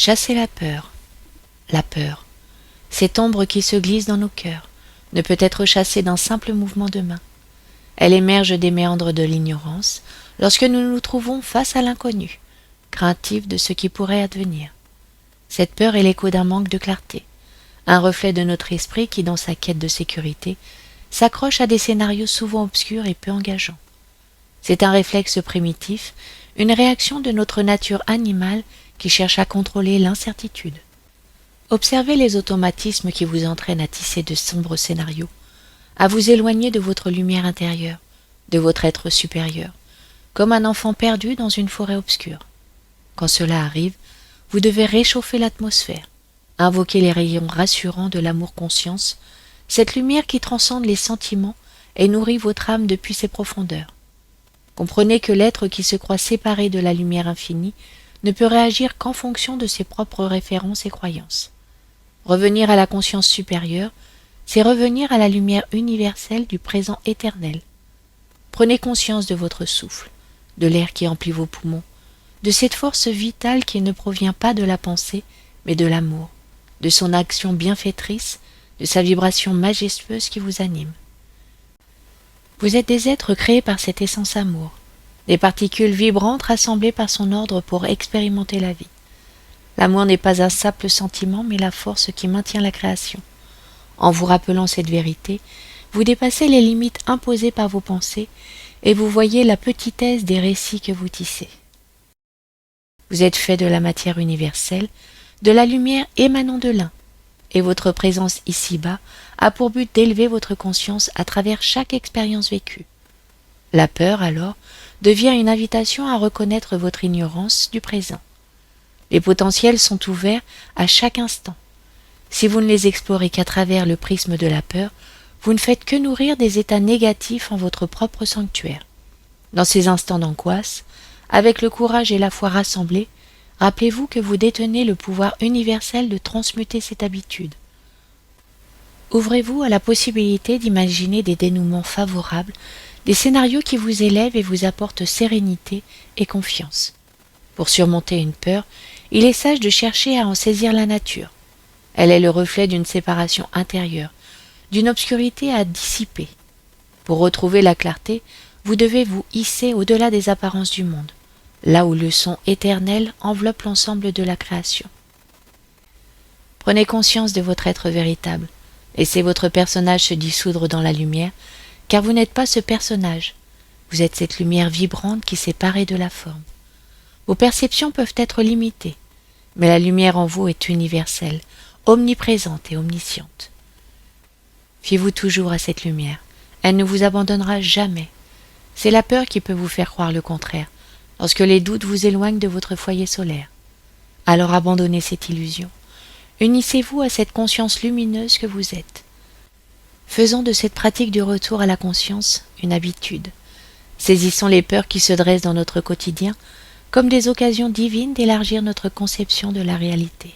Chasser la peur. La peur, cette ombre qui se glisse dans nos cœurs, ne peut être chassée d'un simple mouvement de main. Elle émerge des méandres de l'ignorance lorsque nous nous trouvons face à l'inconnu, craintifs de ce qui pourrait advenir. Cette peur est l'écho d'un manque de clarté, un reflet de notre esprit qui, dans sa quête de sécurité, s'accroche à des scénarios souvent obscurs et peu engageants. C'est un réflexe primitif, une réaction de notre nature animale qui cherche à contrôler l'incertitude. Observez les automatismes qui vous entraînent à tisser de sombres scénarios, à vous éloigner de votre lumière intérieure, de votre être supérieur, comme un enfant perdu dans une forêt obscure. Quand cela arrive, vous devez réchauffer l'atmosphère, invoquer les rayons rassurants de l'amour-conscience, cette lumière qui transcende les sentiments et nourrit votre âme depuis ses profondeurs. Comprenez que l'être qui se croit séparé de la lumière infinie ne peut réagir qu'en fonction de ses propres références et croyances. Revenir à la conscience supérieure, c'est revenir à la lumière universelle du présent éternel. Prenez conscience de votre souffle, de l'air qui emplit vos poumons, de cette force vitale qui ne provient pas de la pensée, mais de l'amour, de son action bienfaitrice, de sa vibration majestueuse qui vous anime. Vous êtes des êtres créés par cette essence amour, des particules vibrantes rassemblées par son ordre pour expérimenter la vie. L'amour n'est pas un simple sentiment, mais la force qui maintient la création. En vous rappelant cette vérité, vous dépassez les limites imposées par vos pensées et vous voyez la petitesse des récits que vous tissez. Vous êtes fait de la matière universelle, de la lumière émanant de l'un, et votre présence ici-bas a pour but d'élever votre conscience à travers chaque expérience vécue. La peur, alors, devient une invitation à reconnaître votre ignorance du présent. Les potentiels sont ouverts à chaque instant. Si vous ne les explorez qu'à travers le prisme de la peur, vous ne faites que nourrir des états négatifs en votre propre sanctuaire. Dans ces instants d'angoisse, avec le courage et la foi rassemblés, rappelez-vous que vous détenez le pouvoir universel de transmuter cette habitude. Ouvrez-vous à la possibilité d'imaginer des dénouements favorables, des scénarios qui vous élèvent et vous apportent sérénité et confiance. Pour surmonter une peur, il est sage de chercher à en saisir la nature. Elle est le reflet d'une séparation intérieure, d'une obscurité à dissiper. Pour retrouver la clarté, vous devez vous hisser au-delà des apparences du monde, là où le son éternel enveloppe l'ensemble de la création. Prenez conscience de votre être véritable, laissez votre personnage se dissoudre dans la lumière, car vous n'êtes pas ce personnage, vous êtes cette lumière vibrante qui s'est parée de la forme. Vos perceptions peuvent être limitées, mais la lumière en vous est universelle, omniprésente et omnisciente. Fiez-vous toujours à cette lumière, elle ne vous abandonnera jamais. C'est la peur qui peut vous faire croire le contraire, lorsque les doutes vous éloignent de votre foyer solaire. Alors abandonnez cette illusion, unissez-vous à cette conscience lumineuse que vous êtes. Faisons de cette pratique du retour à la conscience une habitude. Saisissons les peurs qui se dressent dans notre quotidien comme des occasions divines d'élargir notre conception de la réalité.